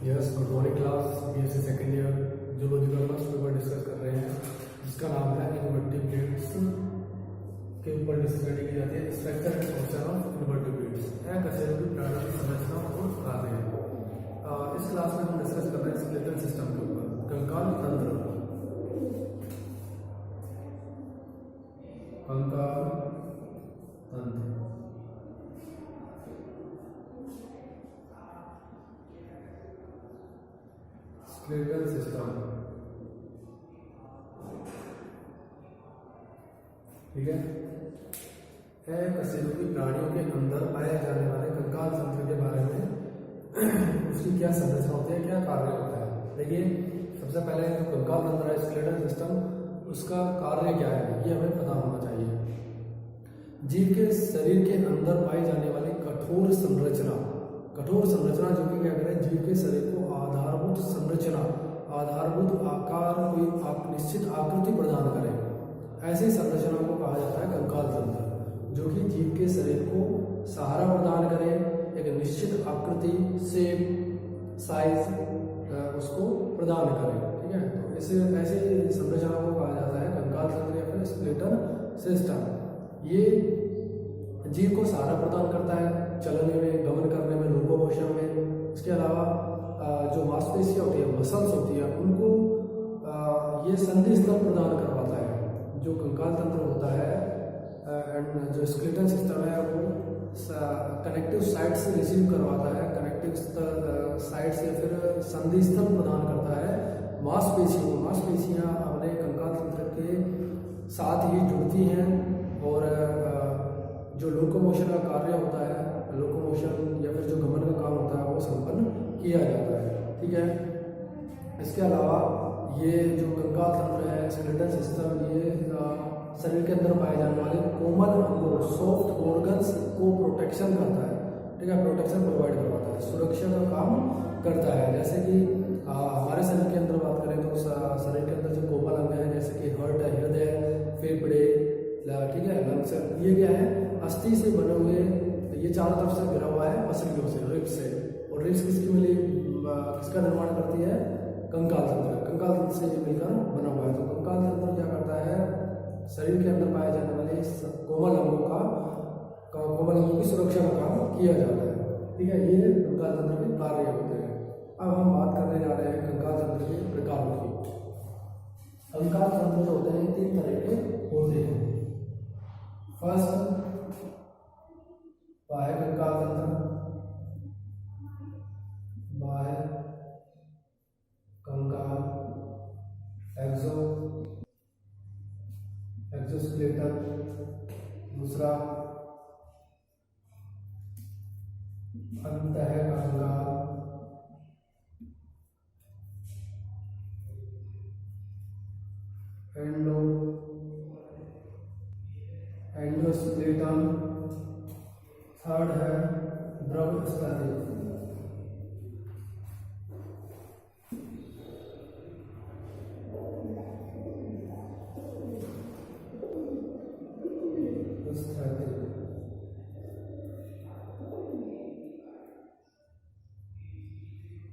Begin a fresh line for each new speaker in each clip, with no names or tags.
Yes, good morning class. BSc second year zoology का first paper discuss कर रहे हैं जिसका नाम है इनवर्टिब्रेट्स के ऊपर स्टडी की जाती है। Structure and function of invertebrates अकशेरुकी प्राणी की संरचना और कार्य। इस क्लास में हम डिस्कस कर रहे हैं स्केलेटल सिस्टम के ऊपर, कंकाल तंत्र। कंकाल तंत्र स्केलेटल सिस्टम, ठीक है। अकशेरुकी प्राणियों के अंदर पाए जाने वाले कंकाल तंत्र के बारे में उसकी क्या संरचना होती है, क्या कार्य होता है। देखिए, सबसे पहले जो कंकाल तंत्र है, स्केलेटल सिस्टम, उसका कार्य क्या है ये हमें पता होना चाहिए। जीव के शरीर के अंदर पाई जाने वाली कठोर संरचना जो कि क्या करें, जीव के शरीर को आधारभूत संरचना, आधारभूत आकार, कोई निश्चित आकृति प्रदान करे, ऐसी संरचना को कहा जाता है कंकाल तंत्र। जो कि जीव के शरीर को सहारा प्रदान करे, एक निश्चित आकृति, शेप, साइज उसको प्रदान करे, ठीक है। तो इसे ऐसी संरचना को कहा जाता है कंकाल तंत्र या फिर स्केलेटल सिस्टम। ये जीव को सहारा प्रदान करता है चलने में, गमन करने में, लोकोमोशन में। इसके अलावा जो मांसपेशियां होती है, मसल्स होती है, उनको ये संधि स्थल प्रदान करवाता है। जो कंकाल तंत्र होता है एंड जो स्केलेटल सिस्टम है वो कनेक्टिव साइट से रिसीव करवाता है, कनेक्टिव साइट से फिर संधि स्थल प्रदान करता है मांसपेशियों को। मांसपेशियां अपने कंकाल तंत्र के साथ ही जुड़ती हैं और जो लोकोमोशन का कार्य होता है, लोकोमोशन या फिर जो गमन का काम होता है वो संपन्न किया जाता है, ठीक है। इसके अलावा ये जो कंकाल तंत्र है, स्केलेटल सिस्टम, ये शरीर के अंदर पाए जाने वाले कोमल अंगों, सॉफ्ट ऑर्गन्स को प्रोटेक्शन करता है, ठीक है, प्रोटेक्शन प्रोवाइड करवाता है, सुरक्षा का काम करता है। जैसे कि हमारे शरीर के अंदर बात करें तो शरीर के अंदर जो कोमल अंग है, जैसे कि हार्ट है, हृदय है, फेफड़े, ठीक है, लंग्स, ये क्या है, अस्थि से बने हुए, ये चारों तरफ से घिरा हुआ है पसलियों से, रिब्स से। और रिब्स किसकी मिली, किसका निर्माण करती है, कंकाल तंत्र। कंकाल तंत्र से ये मिलकर बना हुआ है। तो कंकाल तंत्र क्या करता है, शरीर के अंदर पाए जाने वाले कोमल अंगों की सुरक्षा का काम किया जाता है, ठीक है। ये कंकाल तंत्र के कार्य होते हैं। अब हम बात करने जा रहे हैं कंकाल तंत्र के प्रकारों की। कंकाल तंत्र जो होते हैं 3 तरह के होते हैं। फर्स्ट, बाह्य कंकाल तंत्र, बाह्य कंकाल, एक्सोस्केलेटल। दूसरा, अंतः कंकाल, एंडोस्केलेटन। थर्ड है द्रव स्थैतिक।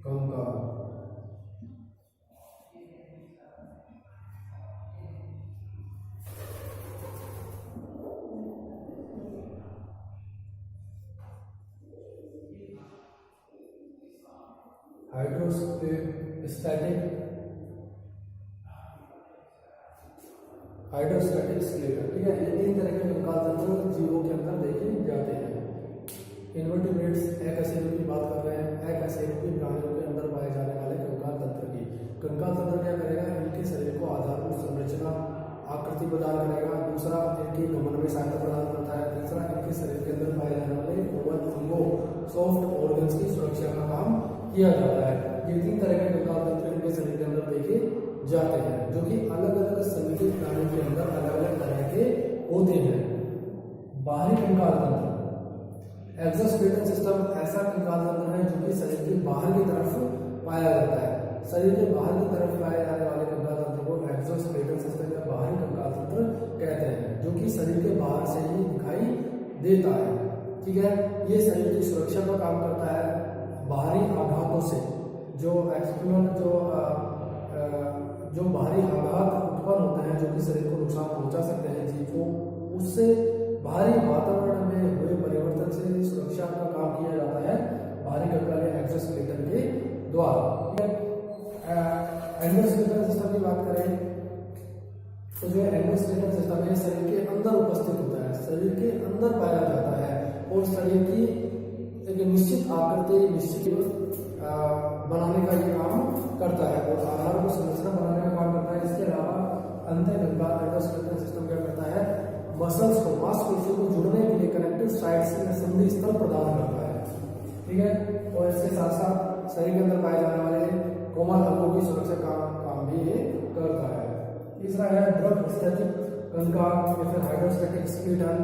कंकाल, हाइड्रोस्टैटिक स्केलेटन, ठीक है। ये 3 तरह के कंकाल तंत्र जीवों के अंदर देखे जाते हैं। इनवर्टिब्रेट्स अकशेरुकी की बात कर रहे हैं, अकशेरुकी प्राणियों के अंदर पाए जाने वाले कंकाल तंत्र की। कंकाल तंत्र क्या करेगा, इनके शरीर को आधारभूत संरचना, आकृति प्रदान करेगा। दूसरा, इनकी गमन में सहायता प्रदान करता है। तीसरा, इनके शरीर के अंदर पाए जाने वाले कोमल अंगों, सॉफ्ट ऑर्गन्स की सुरक्षा का काम किया जाता है। ये 3 तरह के कंकाल तंत्र इनके शरीर के अंदर देखे जाते हैं, जो कि अलग अलग संगठित प्राणियों के अंदर अलग अलग तरह के होते हैं। बाहरी कंकाल तंत्र, एक्सोस्केलेटल सिस्टम ऐसा कंकाल तंत्र है जो कि शरीर के बाहर की तरफ पाया जाता है। शरीर के बाहर की तरफ पाए जाने वाले कंकाल तंत्र को एक्सोस्केलेटल सिस्टम या बाहरी कंकाल तंत्र कहते हैं, जो कि शरीर के बाहर से ही दिखाई देता है, ठीक है। ये शरीर की सुरक्षा का काम करता है बाहरी आघातों से, जो एक्सटर्नल जो बाहरी हालात उत्पन्न होते हैं जो कि शरीर को नुकसान पहुंचा सकते हैं जीव को, उससे बाहरी वातावरण में हुए परिवर्तन से सुरक्षा का काम किया जाता है बाहरी कंकालीय एक्सोस्केलेटन के द्वारा। एंडोस्केलेटल सिस्टम की बात करें तो जो एंडोस्केलेटल सिस्टम है शरीर के अंदर उपस्थित होता है, शरीर के अंदर पाया जाता है और शरीर की एक निश्चित आकृति निश्चित बनाने का ये काम करता है और आधार को संरचना बनाने का काम करता है। इसके अलावा अंतःकंकाल एंडोस्केलेटल सिस्टम क्या करता है, मसल्स को मांसपेशियों को जुड़ने के लिए कनेक्टिव साइट्स में संधि स्थल प्रदान करता है, ठीक है। और इसके साथ साथ शरीर के अंदर पाए जाने वाले कोमल अंगों की सुरक्षा का काम भी ये करता है। तीसरा है द्रव स्टैटिक कंकाल या फिर हाइड्रोस्टैटिक स्केलेटन।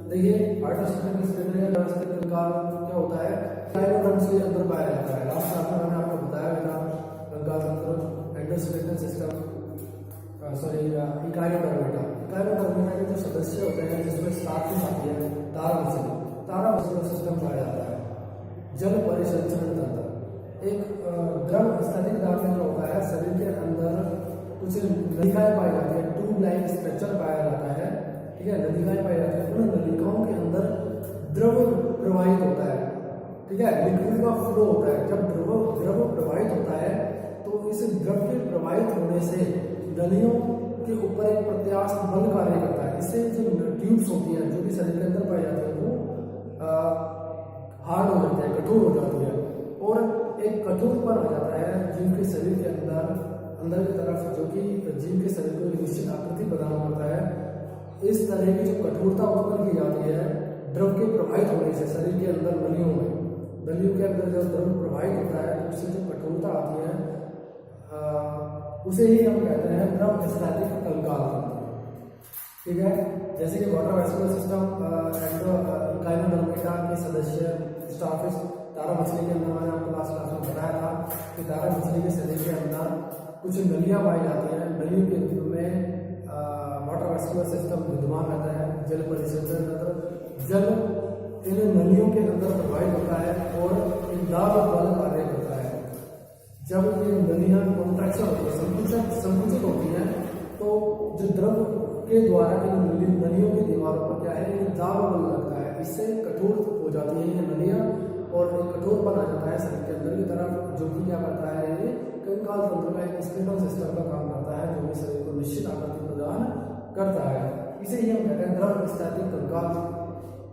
देखिए हाइड्रोस्टैटिक स्केलेटन या द्रव कंकाल क्या होता है, काइलोडर्म्स के अंदर पाया जाता है। लास्ट क्लास में मैंने आपको बताया था कंकाल तंत्र एंडोस्केलेटल सिस्टम इकाइलोडर्मेटा के जो सदस्य होते हैं जिसमें स्टार्टिंग आती है तारा मछली सिस्टम पाया जाता है। जल परिसंचरण तंत्र एक द्रव स्टैटिक दाब में जो होता है शरीर के अंदर कुछ नलिकाएं पाई जाती है, ट्यूब लाइक स्ट्रक्चर पाया जाता है, ठीक है। नलिकाएं पाई जाती है, उन नलिकाओं के अंदर द्रव प्रवाहित होता है, ठीक है। लिक्विड का फ्लो होता है। जब द्रव प्रवाहित होता है तो इस द्रव के प्रवाहित होने से नलियों के ऊपर एक प्रत्यास्थ बल कार्य करता है। इससे जो ट्यूब्स होती हैं जो कि शरीर के अंदर पाई जाती है वो हार्ड हो जाती है, कठोर हो जाती है और एक कठोरपन आ जाता है जीव के शरीर के अंदर की तरफ, जो कि जीव के शरीर को एक निश्चित आकृति प्रदान करता है। इस तरह की जो कठोरता उत्पन्न की जाती है द्रव के प्रवाहित होने से शरीर के अंदर नलियों के अंदर जब द्रव प्रवाहित होता है तो उससे जो कठोरता आती है उसे ही हम कहते हैं द्रव स्टैटिक कंकाल, ठीक है। जैसे कि वाटर वेस्कुलर सिस्टम इकाइलोडर्मेटा के सदस्य स्टारफिश तारा मछली के अंदर मैंने आपको लास्ट क्लास में बताया था कि तारा मछली के शरीर के अंदर कुछ नलियां पाई जाती हैं। नलियों के रूप में वाटर वेस्कुलर सिस्टम विद्यमान रहता है। जल परिसंचरण तंत्र जल इन नलियों के अंदर प्रवाहित होता है और एक दाब बल कार्य करता है। जब ये नलियां कॉन्ट्रैक्शन होती है, संकुचित होती हैं, तो जो द्रव के द्वारा इन नलियों की दीवारों पर क्या है एक दाब बल लगता है। इससे कठोर हो जाती है ये नलियां और एक कठोरपन आ जाता है शरीर के अंदर की तरफ, जो कि क्या करता है ये कंकाल तंत्र का एक स्केलेटल सिस्टम का काम करता है जो कि शरीर को निश्चित आकृति प्रदान करता है। इसे ही हम कहते हैं द्रव स्टैटिक कंकाल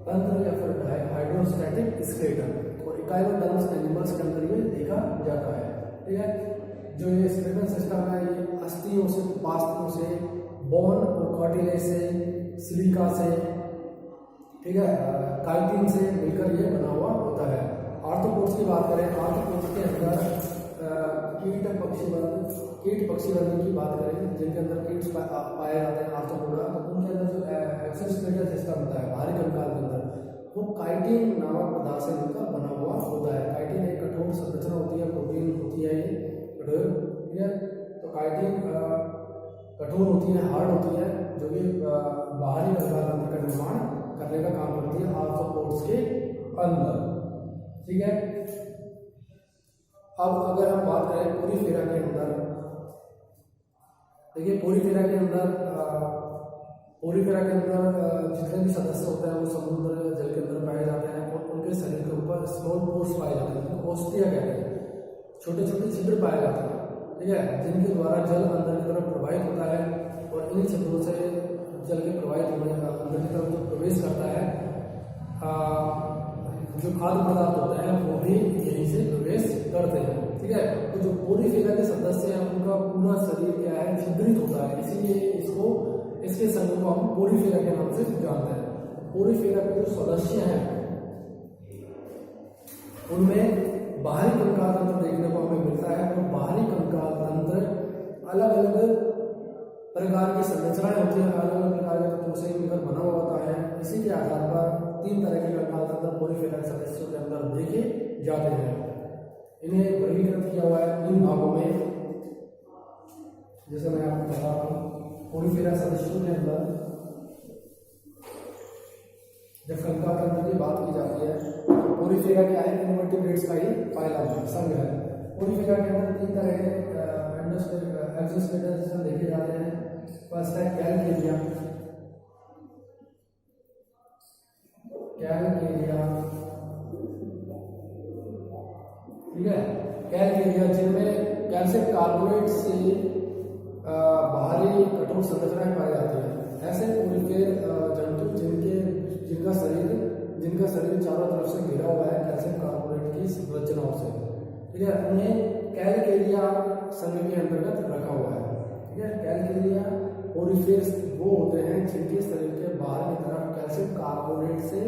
तंत्र या फिर हाइड्रोस्टैटिक स्केलेटन। और इकाइलोडर्म्स एनिमल्स के अंदर ये देखा जाता है, ठीक है। जो ये स्केलेटल सिस्टम है ये अस्थियों से, उपास्थियों से, बोन और कार्टिलेज से, सिलिका से, ठीक है, काइटिन से मिलकर ये बना हुआ होता है। आर्थ्रोपोड्स की बात करें, आर्थ्रोपोड्स के अंदर कीट पक्षी वर्ग की बात करें जिनके अंदर कीट्स पाए जाते हैं आर्थ्रोपोडा, तो उनके अंदर जो एक्सोस्केलेटल सिस्टम होता है बाहरी कंकाल के अंदर वो काइटिन नामक पदार्थ से मिलकर बना हुआ होता है। काइटिन एक कठोर संरचना होती है, प्रोटीन होती है ये कठोर, ठीक है। तो काइटिन कठोर होती है, हार्ड होती है, जो कि बाहरी कंकाल तंत्र का निर्माण करने का काम करती है आर्थ्रोपोड्स के अंदर, ठीक है। अब अगर हम बात करें पोरीफेरा के अंदर, देखिए पोरीफेरा के अंदर जितने भी सदस्य होते हैं वो समुद्र जल के अंदर पाए जाते हैं और उनके शरीर के ऊपर स्मॉल पोर्स पाए जाते हैं, जिनको ओस्टिया कहते हैं, छोटे छोटे छिद्र पाए जाते हैं, ठीक है, जिनके द्वारा जल अंदर की तरफ प्रवाहित होता है और इन छिद्रों से जल के प्रवाहित होने अंदर की तरफ जो प्रवेश करता है जो खाद्य पदार्थ होते हैं वो भी यहीं से प्रवेश करते हैं, ठीक है। तो जो पोरीफेरा के सदस्य हैं उनका पूरा शरीर क्या है छिद्रित होता है, इसीलिए इसके समूह को हम पोरीफेरा के नाम से जानते हैं। पोरीफेरा के जो सदस्य हैं उनमें बाहरी कंकाल तंत्र देखने को हमें मिलता है और बाहरी कंकाल तंत्र अलग अलग प्रकार की संरचनाएं होती हैं, अलग अलग प्रकार के तत्वों से मिलकर बना हुआ होता है। इसी के आधार पर 3 तरह के कंकाल तंत्र पोरीफेरा के सदस्यों के अंदर देखे जाते हैं। इन्हें वर्गीकृत किया हुआ है 3 भागों में, जैसे मैं आपको बता रहा हूँ। पोरीफेरा सदस्यों के अंदर जब कंकाल तंत्र की बात की जाती है, पोरीफेरा क्या है, इनवर्टिब्रेट्स का ही फाइलम है, संघ है। पोरीफेरा के अंदर तीन तरह के एक्सोस्केलेटन सिस्टम देखे जाते हैं। फर्स्ट है कैलकेरिया। कैलकेरिया, ठीक है, कैलकेरिया जिनमें कैल्शियम कार्बोनेट से बाहरी कठोर संरचनाएं पाई जाती है। ऐसे पोरीफेर जंतु जिनका शरीर चारों तरफ से घिरा हुआ है कैल्शियम कार्बोनेट की संरचनाओं से, ठीक है, उन्हें कैलकेरिया संघ के अंतर्गत रखा हुआ है। ठीक है, कैलकेरिया पोरीफेर्स वो होते हैं जिनके शरीर के बाहर की तरफ कैल्शियम कार्बोनेट से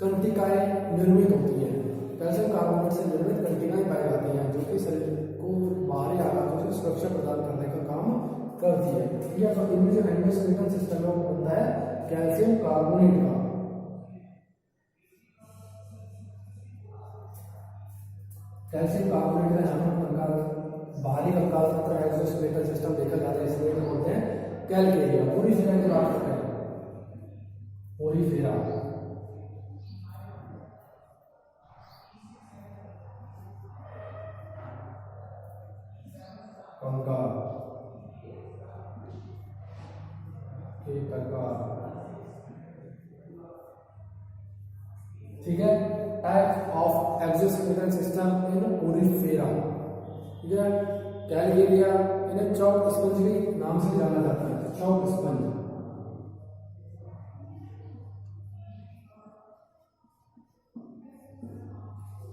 कंटिकाएं निर्मित होती है। कैल्शियम कार्बोनेट से निर्मित कंटिकाएं पाई जाती हैं जो कि शरीर को बाहरी आघातों से सुरक्षा प्रदान करने का काम करती है। ठीक है, तो इनमें जो एंडोस्केलेटन सिस्टम है वो बनता है कैल्शियम कार्बोनेट का। कैल्शियम कार्बोनेट का यहाँ कंकाल, बाहरी कंकाल तंत्र एक्सोस्केलेटन सिस्टम देखा जाता है, इसलिए बोलते हैं कैलकेरिया। पोरीफेरा की बात करते हैं। पोरीफेरा कंकाल के प्रकार, ठीक है, type of exoskeleton system in Porifera. ठीक है, कैलकेरिया इन्हें चौक स्पंज के नाम से जाना जाता है। चौक स्पंज,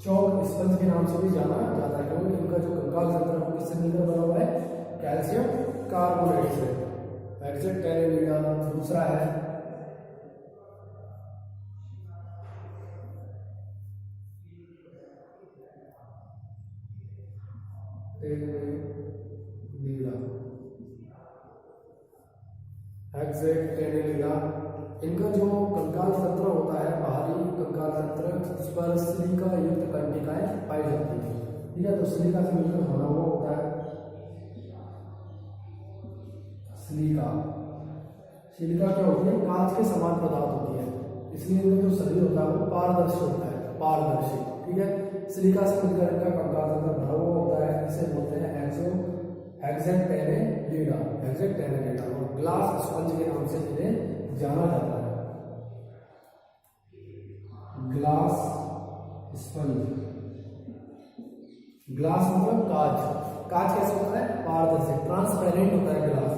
चौक स्पंज के नाम से भी जाना जाता है क्योंकि इनका जो कंकाल तंत्र है वो किससे मिलकर बना हुआ है? कैल्शियम कार्बोनेट से। एक्जेक्टेनेलिडा दूसरा है। एक्जेक्टेनेलिडा, इनका जो कंकाल तंत्र होता है, बाहरी कंकाल तंत्र, उस पर सिलिका युक्त कंटिकाएं पाई जाती है। ठीक है, तो सिलिका से मिलकर बना हुआ होता है। सिलिका क्या होती है? कांच के समान पदार्थ होती है, इसलिए इनका जो शरीर होता है वो पारदर्शी होता है, पारदर्शी। ठीक है, सिलिका से मिलकर इनका कंकाल तंत्र भरा हुआ होता है, इसे बोलते हैं एक्जेक्टेनेलिडा। और ग्लास स्पंज के नाम से इन्हें जाना जाता है। ग्लास स्पंज, ग्लास मतलब कांच। कांच कैसे होता है? पारदर्शी, ट्रांसपेरेंट होता है ग्लास।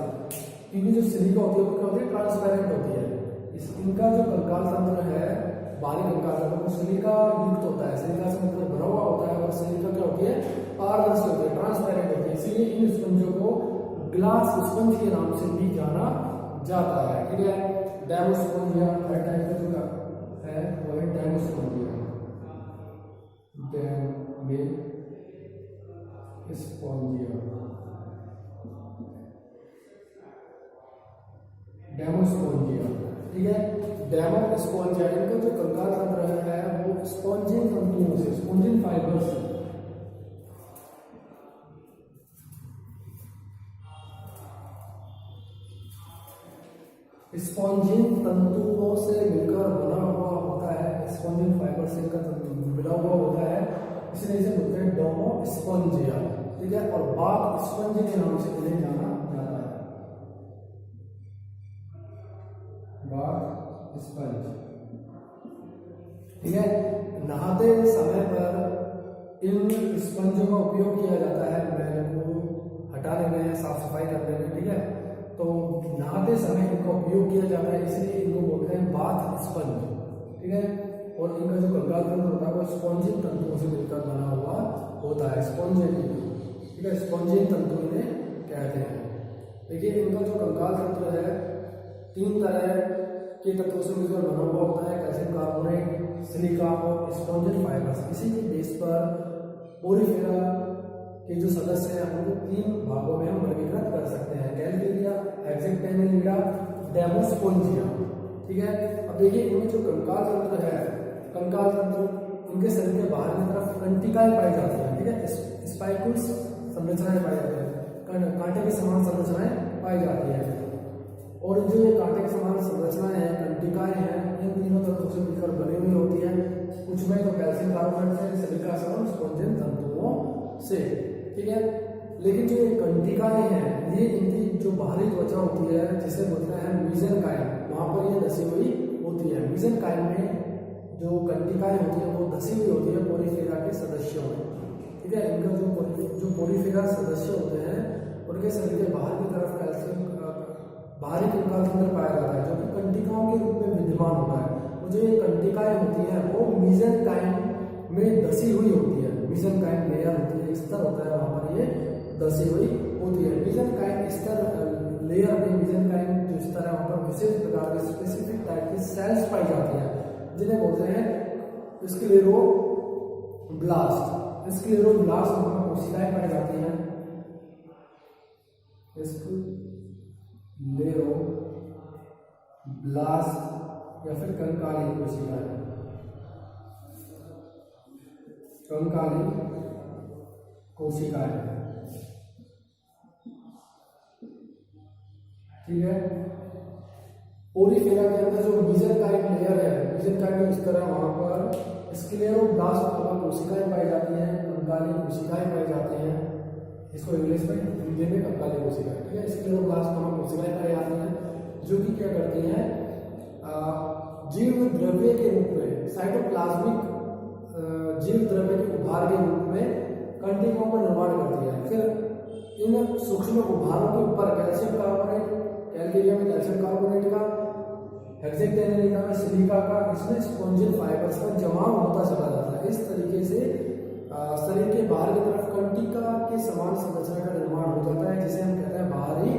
इनकी जो सिलिका होती है वो क्या होती है? ट्रांसपेरेंट होती है। इनका जो कंकाल तंत्र है, बाहरी कंकाल तंत्र, वो सिलिका युक्त होता है, सिलिका से मतलब भरा हुआ होता है, और सिलिका क्या होती है? पारदर्शी होती है, ट्रांसपेरेंट होती है। इसीलिए इन स्पंजों को ग्लास स्पंज के नाम से भी जाना जाता है। ठीक है, डेमोस्पोंजिया हर टाइप का जो है वो है डेमोस्पोंजिया। डेमोस्पोंजिया, ठीक है, डेमोस्पोंजिया, इनका जो कंकाल तंत्र है वो स्पॉन्जिन तंतुओं से, स्पॉन्जिन फाइबर से, स्पॉन्जिन तंतुओं से मिलकर बना हुआ होता है। स्पॉन्जिन फाइबर से इनका तंतु मिला हुआ होता है, इसलिए इसे बोलते हैं डेमोस्पोंजिया। ठीक है, और बाथ स्पंज के नाम से इन्हें जाना जाता है, बाथ स्पंज। ठीक है, नहाते समय पर इन स्पंजों का उपयोग किया जाता है मैल को हटाने में, साफ सफाई करने में। ठीक है, तो नहाते समय इनका उपयोग किया जाता है, इसलिए इनको बोलते हैं बाथ स्पंज। ठीक है, और इनका जो कंकाल तंत्र होता है वो स्पॉन्जिन तंतुओं से मिलकर बना हुआ होता है, स्पॉन्जिन। ठीक है, स्पॉन्जिन तंतु इन्हें कहते हैं। देखिए, इनका जो कंकाल तंत्र है 3 तरह के तत्वों से मिलकर बना हुआ होता है, कैल्शियम कार्बोनेट, सिलिका और स्पॉन्जिन फाइबर्स। इसी के बेस पर पोरीफेरा के जो सदस्य हैं उनको 3 भागों में हम वर्गीकृत कर सकते हैं, कैलकेरिया, एक्जेक्टेनेलिडा, डेमोस्पोंजिया। ठीक है, अब देखिए इनमें जो कंकाल तंत्र है, कंकाल तंत्र, इनके शरीर के बाहर की तरफ कंटिकाएं पाई जाती हैं। ठीक है, स्पाइकुल्स संरचनाएं पाई जाती हैं, कांटे के समान संरचनाएं पाई जाती हैं। और जो ये कांटे के समान संरचनाएं हैं, कंटिकाएं हैं, इन तीनों तत्वों से मिलकर बनी हुई होती है। कुछ में तो कैल्शियम कार्बोनेट से, सिलिका से और स्पॉन्जिन तंतुओं से, ठीक है। लेकिन जो ये कंटिकाएं हैं, ये इनकी जो बाहरी त्वचा होती है जिसे बोलते हैं मीजेनकाइम, वहां पर ये धसी हुई होती है। मीजेनकाइम में जो कंटिकाएं होती है वो धसी हुई होती है पोरीफेरा के सदस्यों में, ठीक है। इनका जो पोरीफेरा सदस्य होते हैं उनके शरीर के बाहर की तरफ कैल्शियम बाहरी कंकाल तंत्र पाया जाता है जो कि कंटिकाओं के रूप में विद्यमान होता है। और जो ये कंटिकाएं होती हैं वो मीजेनकाइम में धसी हुई होती है। मीजेनकाइम लेयर होती है, स्तर होता है, वहां पर ये धसी हुई होती है। मीजेनकाइम स्तर लेयर में मीजेनकाइम जो स्तर है वहां पर विशेष प्रकार के स्पेसिफिक टाइप की सेल्स पाई जाती हैं जिन्हें बोलते हैं स्क्लेरोब्लास्ट। स्क्लेरोब्लास्ट वहां पर कोशिकाएं पाई जाती हैं, स्क्लेरोब्लास्ट या फिर कंकाली कोशिकाएं, कंकाली कोशिकाएं, ठीक है। पोरीफेरा के अंदर जो मीजेनकाइम लेयर है, मीजेनकाइम जो स्तर है वहां पर स्क्लेरोब्लास्ट नामक कोशिकाएं पाई जाती हैं, कंकाली कोशिकाएं पाई जाती हैं। इसको इंग्लिश में हिंदी में कंकाली कोशिकाएं, ठीक है। स्क्लेरोब्लास्ट नामक कोशिकाएं पाई जाती हैं जो कि क्या करती हैं, जीव द्रव्य के रूप में, साइटोप्लाज्मिक जीव द्रव्य के उभार के रूप में कंटिकाओं का निर्माण करती है। फिर इन सूक्ष्म उभारों के ऊपर कैल्शियम कार्बोनेट, कैलकेरिया में कैल्शियम कार्बोनेट का, हेक्सेटेनेरिका में सिलिका का, इसमें स्पॉन्जिल फाइबर्स का जमाव होता चला जाता है। इस तरीके से शरीर के बाहर की तरफ कंटिका के समान संरचना का निर्माण हो जाता है जिसे हम कहते हैं बाहरी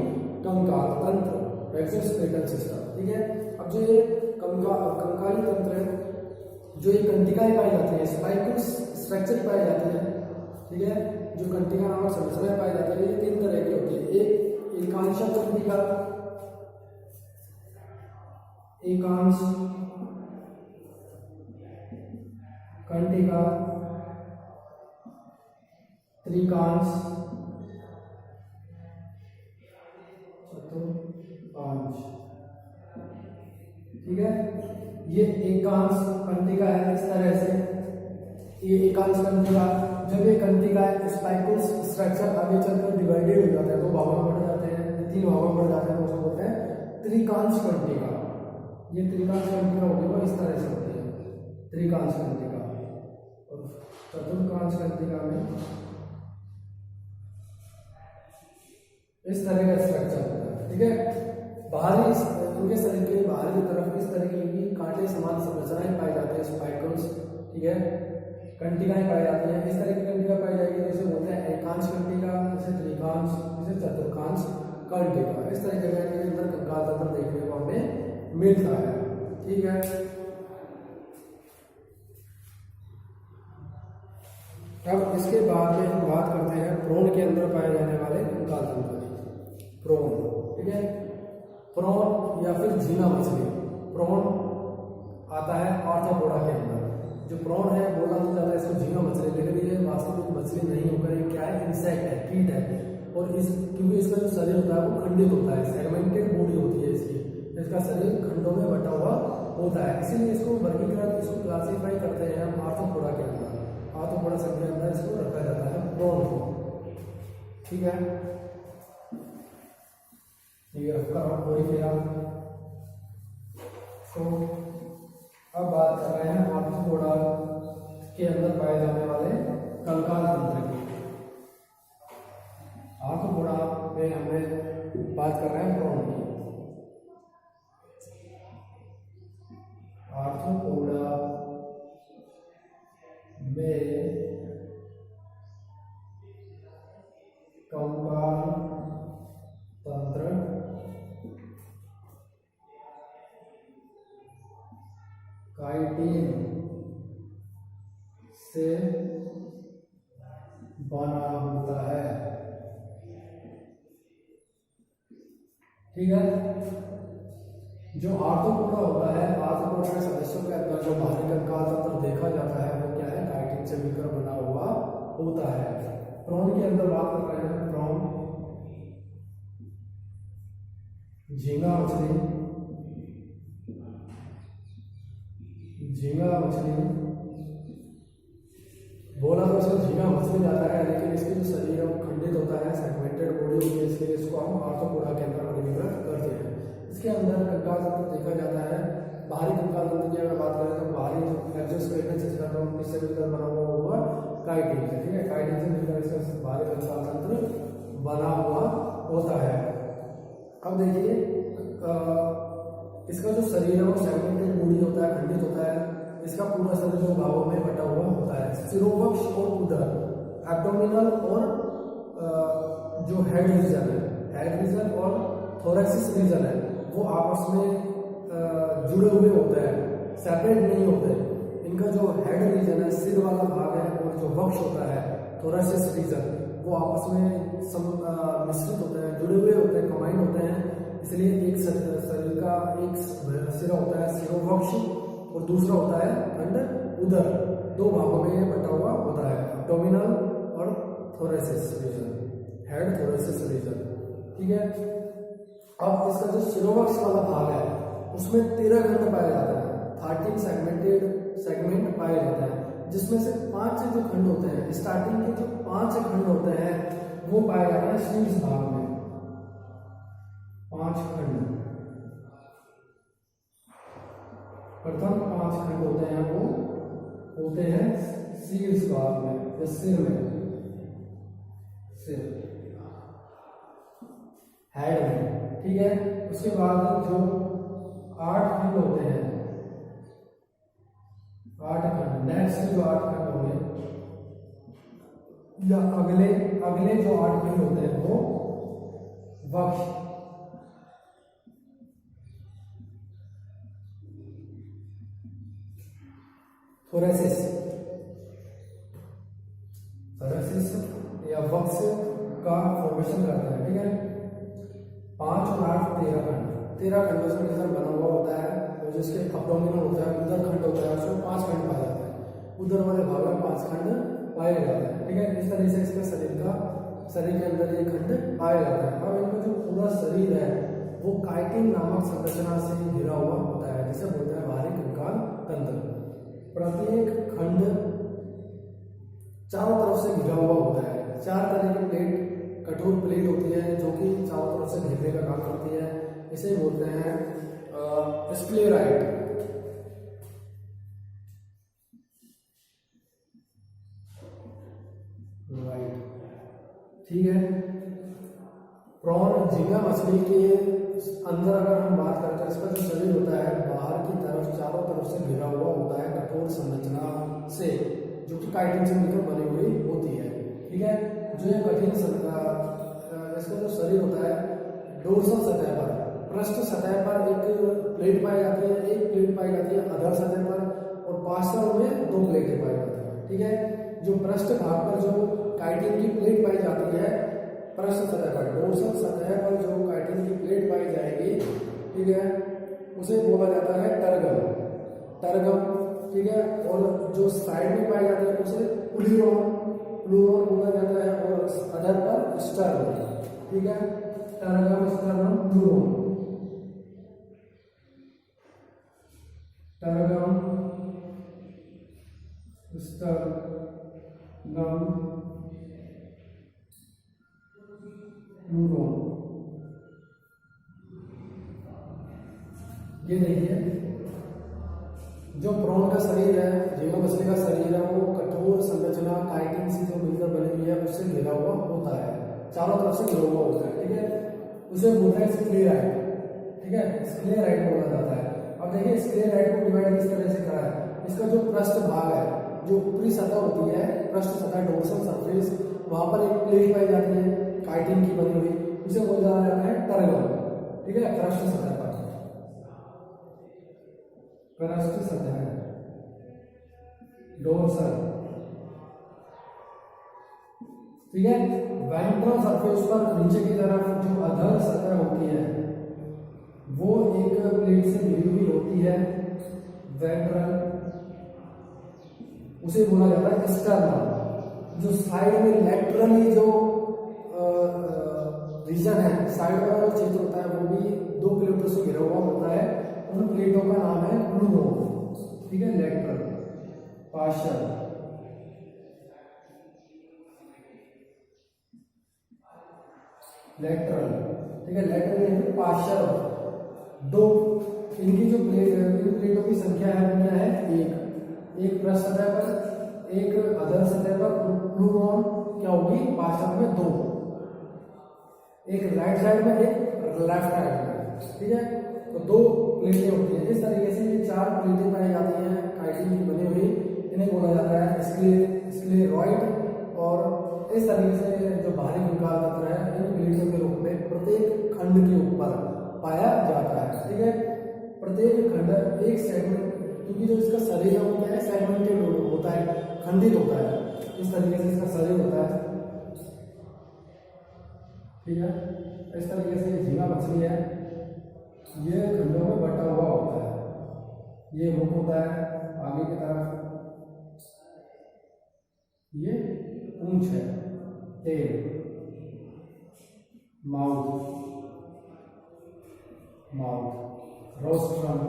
कंकाल तंत्र, एक्सोस्केलेटल सिस्टम, ठीक है। अब जो ये कंकाली तंत्र है, जो ये कंटिकाएं पाई जाती है, स्पाइकल स्ट्रक्चर पाए जाते हैं, ठीक है। जो कंटिका नामक संरचनाएं पाई जाती है ये 3 तरह की होती है। एक एकांश कंटिका, एकांश कंटिका, त्रिकांश, चतुर्थांश, ठीक है। ये एकांश कंटिका है इस तरह से, ये एकांश कंटिका। जब ये कंटिका स्पाइकल स्ट्रक्चर आगे चलकर डिवाइडेड हो जाता है, 2 भागों में बढ़ जाते हैं, 3 भागों में बढ़ जाते हैं, तो उसको बोलते हैं त्रिकांश कंटिका। ये त्रिकांश कंटिका होगी वो इस तरह से होती है, त्रिकांश कंटिका। और चतुर्थांश कंटिका में इस तरह का स्ट्रक्चर होता है, ठीक है। बाहरी उनके शरीर के बाहर की तरफ इस तरीके की कांटे समान संरचनाएं पाई जाती है, स्पाइकल्स, ठीक है, कंटिकाएं पाई जाती हैं। इस तरह की कंटिका पाई जाएगी जैसे बोलते हैं एकांश कंटिका, जैसे त्रिकांश, जैसे चतुर्थांश कंटिका। इस तरीके का इनके अंदर कंकाल तंत्र देखने को हमें मिलता है, ठीक है। अब इसके बाद में हम बात करते हैं प्रोन के अंदर पाए जाने वाले कंकाल तंत्र की। प्रोन, ठीक है। प्रॉन या फिर झींगा मछली, प्रॉन आता है आर्थ्रोपोडा के अंदर। जो प्रॉन है बोला तो जाता है इसको झींगा मछली, लेकिन ये वास्तविक मछली नहीं होकर ये क्या है, इंसेक्ट है, कीट है। और इस क्योंकि इसका जो शरीर होता है वो खंडित होता है, सेगमेंटेड बॉडी होती है इसकी, इसका शरीर खंडों में बटा हुआ होता है, इसीलिए इसको वर्गीकृत, इसको क्लासीफाई करते हैं हम आर्थ्रोपोडा के अंदर। आर्थ्रोपोडा शब्द के अंदर इसको रखा जाता है प्रॉन को, ठीक है। ये रखा पोरीफेरा। तो अब बात कर रहे हैं आर्थ्रोपोडा के अंदर पाए जाने वाले कंकाल तंत्र की। आर्थ्रोपोडा में हमने बात कर रहे हैं प्रॉन की। आर्थ्रोपोडा में कंकाल तंत्र काइटिन से बना होता है, ठीक है। जो आर्थ्रोपोडा होता है, आर्थ्रोपोडा के सदस्यों के अंदर जो बाहरी कंकाल तंत्र देखा जाता है वो क्या है, काइटिन से मिलकर बना हुआ होता है। प्रॉन के अंदर बात कर रहे हैं, प्रॉन झींगा मछली, झींगा मछली बोला तो इसका झींगा मछली जाता है, लेकिन इसके जो शरीर है वो खंडित होता है, सेगमेंटेड बॉडी होती है, इसलिए इसको हम आर्थ्रोपोडा के अंदर वर्गीकृत करते हैं। इसके अंदर कंकाल तंत्र देखा जाता है। बाहरी कंकाल तंत्र की अगर बात करें तो बाहरी एक्सोस्केलेटन सिस्टम किससे मिलकर बना हुआ होगा, काइटिन से, ठीक है, काइटिन से मिलकर इसका बाहरी कंकाल तंत्र बना हुआ होता है। अब देखिए इसका जो शरीर है वो सेगमेंटेड बॉडी होता है, खंडित होता है। इसका पूरा शरीर जो भागों में बटा हुआ होता है। सिरोवक्ष और उदर, एब्डोमिनल और जो हेड रीजन और थोरैसिस रीजन है वो आपस में जुड़े हुए होते हैं, सेपरेट नहीं होते। इनका जो हेड रीजन है, सिर वाला भाग है, और जो वक्ष होता है, थोरैसिस रीजन, वो आपस में मिश्रित होते हैं, जुड़े हुए होते हैं, कंबाइन होते हैं। इसलिए एक शरीर का एक सिरा होता है सिरोवक्ष और दूसरा होता है खंड उदर। दो भागों में ये बटा हुआ होता है, एब्डोमिनल और थोरैसिस रीजन, हेड थोरैसिस रीजन, ठीक है। अब इसका जो सिरोवक्ष वाला भाग है उसमें 13 खंड पाए जाते हैं, 13 सेगमेंट पाए जाते हैं, जिसमें से 5 जो खंड होते हैं, स्टार्टिंग के जो 5 खंड होते हैं वो पाए जाते हैं शीर्ष भाग में। 5 खंड, प्रथम 5 खंड होते हैं वो होते हैं शीर्ष भाग में या सिर में, सिर हेड में, ठीक है। उसके बाद जो 8 खंड होते हैं, 8 खंड, नेक्स्ट जो 8 खंड होंगे या अगले जो 8 खंड होते हैं वो वक्ष, थोरैसिस या वक्ष का फॉर्मेशन करता है, ठीक है। 5 और 8 13 खंड, 13 खंडों से मिलकर बना हुआ होता है। और जिसके एब्डोमिनल होता है, उदर खंड होता है, उसमें 5 खंड पाए जाते हैं। उदर वाले भाग में 5 खंड पाए जाते हैं, ठीक है। इस तरह से इसके शरीर के अंदर ये खंड पाए जाते हैं। और इनका जो पूरा शरीर है वो काइटिन नामक संरचना से घिरा हुआ होता है, जिसे बोलते हैं बाहरी कंकाल तंत्र। प्रत्येक खंड चारों तरफ से घिरा हुआ होता है। 4 तरह की प्लेट, कठोर प्लेट होती है जो कि चारों तरफ से घेरने का काम करती है। इसे बोलते हैं स्क्लेराइट, ठीक है। प्रॉन, झींगा मछली के अंदर अगर हम बात करते हैं, इसका जो शरीर होता है बाहर की तरफ चारों तरफ से घिरा हुआ होता है कठोर संरचना से, जो कि काइटिन से मिलकर बनी हुई होती है, ठीक है। जो ये कठिन इसका जो शरीर होता है डोर्सल सतह पर, पृष्ठ सतह पर एक प्लेट पाई जाती है, एक प्लेट पाई जाती है अधर सतह पर, और पार्श्व में 2 प्लेटें पाई जाती है, ठीक है। जो पृष्ठ भाग पर जो काइटिन की प्लेट पाई जाती है, पृष्ठ सतह पर, डोर्सल सतह पर जो काइटिन की प्लेट पाई जाएगी, ठीक है, उसे बोला जाता है टर्गम, ठीक है। और जो साइड में पाई जाती है उसे प्लूरोन बोला जाता है, और अधर पर स्टर्न, ठीक है। Tergum, sternum, pleuron, tergum, sternum, pleuron. ये देखिए जो प्रॉन का शरीर है, झींगा मछली का शरीर है, वो कठोर संरचना काइटिन से जो मिलकर बनी हुई है उससे घिरा हुआ होता है, चारों तरफ से घिरा हुआ होता है, ठीक है। उसे बोलते हैं स्क्लेराइट, ठीक है, स्क्लेराइट बोला जाता है। अब देखिए स्क्लेराइट को डिवाइड किस तरह से करा है। इसका जो पृष्ठ भाग है, जो ऊपरी सतह होती है, पृष्ठ सतह, डोर्सल सरफेस, वहां पर एक प्लेट पाई जाती है काइटिन की बनी हुई, उसे बोला जाता है टर्गम, ठीक है। पृष्ठ सतह पर, पृष्ठ सतह, डोर्सल, ठीक है। वेंट्रल सरफेस पर नीचे की तरफ जो अधर सतह होती है वो एक प्लेट से मिली हुई होती है, वेंट्रल, उसे बोला जाता है स्टर्नम। जो साइड में लैटरली जो रीजन है, साइड वाला जो क्षेत्र होता है वो भी 2 प्लेटों से घिरा हुआ होता है। उन प्लेटों का नाम है प्लूरोन, ठीक है, लैटरल, पार्शियल, लेटरल, ठीक है, लेटरल यानी पार्श्व। दो इनकी जो प्लेट है, इन प्लेटों की संख्या है वो क्या है, एक पृष्ठ सतह पर, एक अधर सतह पर, प्लूरॉन क्या होगी पार्श्व में दो, एक राइट साइड में एक लेफ्ट साइड में, ठीक है। तो दो प्लेटें होती हैं। इस तरीके से ये चार प्लेटें पाई जाती हैं काइटिन की बनी हुई, इन्हें बोला जाता है स्क्लेरॉइड। और इस तरीके से जो बाहरी कंकाल तंत्र है इन प्लेटों के रूप में प्रत्येक खंड के ऊपर पाया जाता है, ठीक है। प्रत्येक खंड एक सेगमेंट, क्योंकि जो इसका शरीर है वो क्या है, सेगमेंटेड होता है, खंडित होता है, इस तरीके से इसका शरीर होता है, ठीक है। इस तरीके से झींगा मछली है, ये खंडों में बटा हुआ होता है। ये मुख होता है आगे की तरफ, ये पूंछ है, टेल, माउथ, रोस्ट्रम,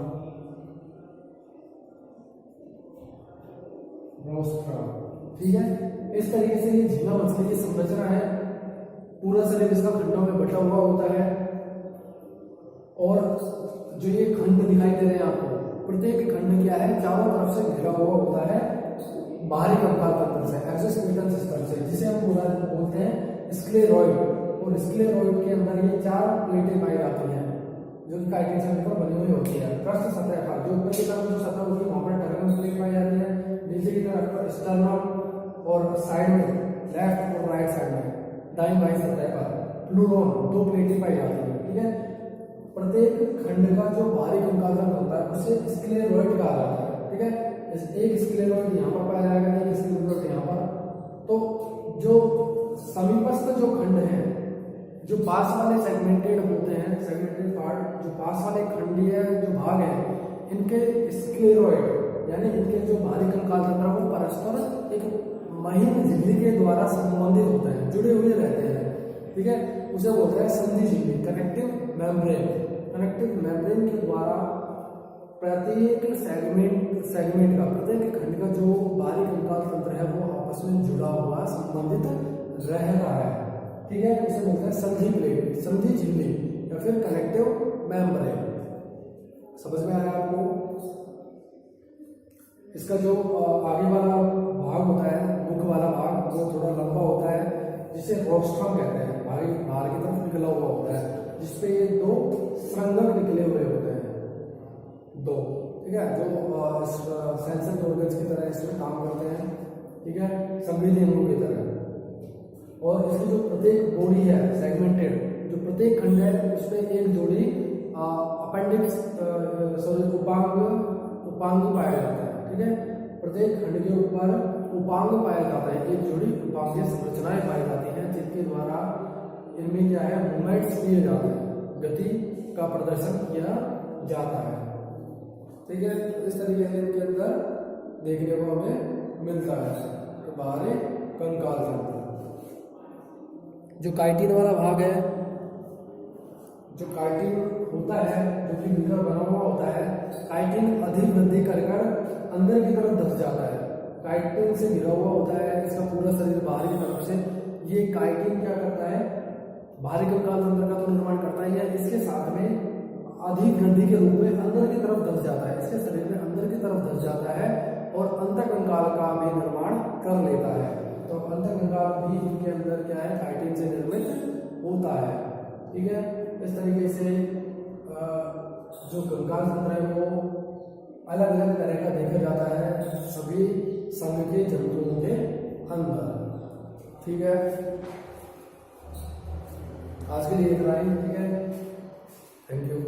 ठीक है। इस तरीके से ये झींगा मछली की संरचना है। पूरा शरीर इसका खंडों में बटा हुआ होता है। और जो ये खंड दिखाई दे रहे हैं आपको, प्रत्येक खंड क्या है, चारों तरफ से घिरा हुआ होता है बाहरी कंकाल तंत्र से, एक्सोस्केलेटल सिस्टम से, जिसे हम बोलते हैं स्क्लेरॉइड। और स्क्लेरॉइड के अंदर ये चार प्लेटें पाई जाती हैं जो कि काइटिन से मिलकर बनी हुई होती है। पृष्ठ सतह का जो ऊपर की तरफ जो सतह होती है वहां पर टर्मिनल प्लेट पाई जाती है, नीचे की तरफ स्टर्नम और साइड में लेफ्ट और राइट साइड में दाईं बाईं सतह पर प्लूरॉन दो प्लेटें पाई जाती हैं, ठीक है। प्रत्येक खंड का जो बाहरी कंकाल तंत्र होता है उसे स्क्लेरॉइड कहा जाता है, ठीक है। एक स्क्लेरॉइड यहाँ पर पाया जाएगा, एक स्क्लेरॉइड यहाँ पर। तो जो समीपस्थ जो खंड है, जो पास वाले सेगमेंटेड होते हैं, सेगमेंटेड पार्ट, जो पास वाले खंडीय जो भाग है, इनके स्क्लेरॉइड यानी इनके जो बाहरी कंकाल तंत्र वो परस्पर एक महीन झिल्ली के द्वारा संबंधित होते हैं, जुड़े हुए रहते हैं, ठीक है। उसे बोलते हैं संधि झिल्ली, कनेक्टिव मेम्ब्रेन। कनेक्टिव मेम्ब्रेन के द्वारा प्रत्येक सेगमेंट का, प्रत्येक खंड का जो बाहरी कंकाल तंत्र है वो आपस में जुड़ा हुआ संबंधित रहता है, ठीक है। इसे बोलते हैं संधि प्लेट, संधि झिल्ली या फिर कनेक्टिव मेम्ब्रेन। समझ में आया आपको? इसका जो आगे वाला भाग होता है, मुख वाला भाग, वो थोड़ा लंबा होता है, जिसे रोस्ट्रम कहते हैं, बाहर की तरफ निकला हुआ होता है, जिसपे ये दो संघनक निकले हुए होते हैं, दो, ठीक है, जो सेंसर ऑर्गन्स की तरह इसमें काम करते हैं, ठीक है, संवेदी अंगों की तरह। और इसकी जो प्रत्येक बॉडी है सेगमेंटेड, जो प्रत्येक खंड है उसमें एक जोड़ी अपेंडिक्स उपांग पाया जाता है, ठीक है। प्रत्येक खंड के ऊपर उपांग पाया जाता है, एक जोड़ी उपांगीय संरचनाएं पाई जाती हैं, जिनके द्वारा इनमें क्या है, मूवमेंट्स किए जाते हैं, गति का प्रदर्शन किया जाता है, ठीक है। इस तरीके से इनके अंदर देखने को हमें मिलता है कि बाहरी कंकाल तंत्र। जो काइटिन वाला भाग है, जो काइटिन होता है, जो कि मिलकर बना हुआ होता है, काइटिन अधिक वृद्धि कर अंदर की तरफ धस जाता है। काइटिन से घिरा हुआ होता है इसका पूरा शरीर बाहरी की तरफ से। ये काइटिन क्या करता है, बाहरी कंकाल तंत्र का तो निर्माण करता ही है, इसके साथ में अधिक वृद्धि के रूप में अंदर की तरफ धस जाता है, इसके शरीर में अंदर की तरफ धस जाता है और अंतःकंकाल का भी निर्माण कर लेता है। तो अंतःकंकाल भी इनके अंदर क्या है, काइटिन से निर्मित होता है, ठीक है। इस तरीके से जो कंकाल तंत्र है वो अलग अलग तरह का देखा जाता है सभी संघ के जंतुओं के अंदर, ठीक है। आज के लिए इतना ही, ठीक है। Thank you.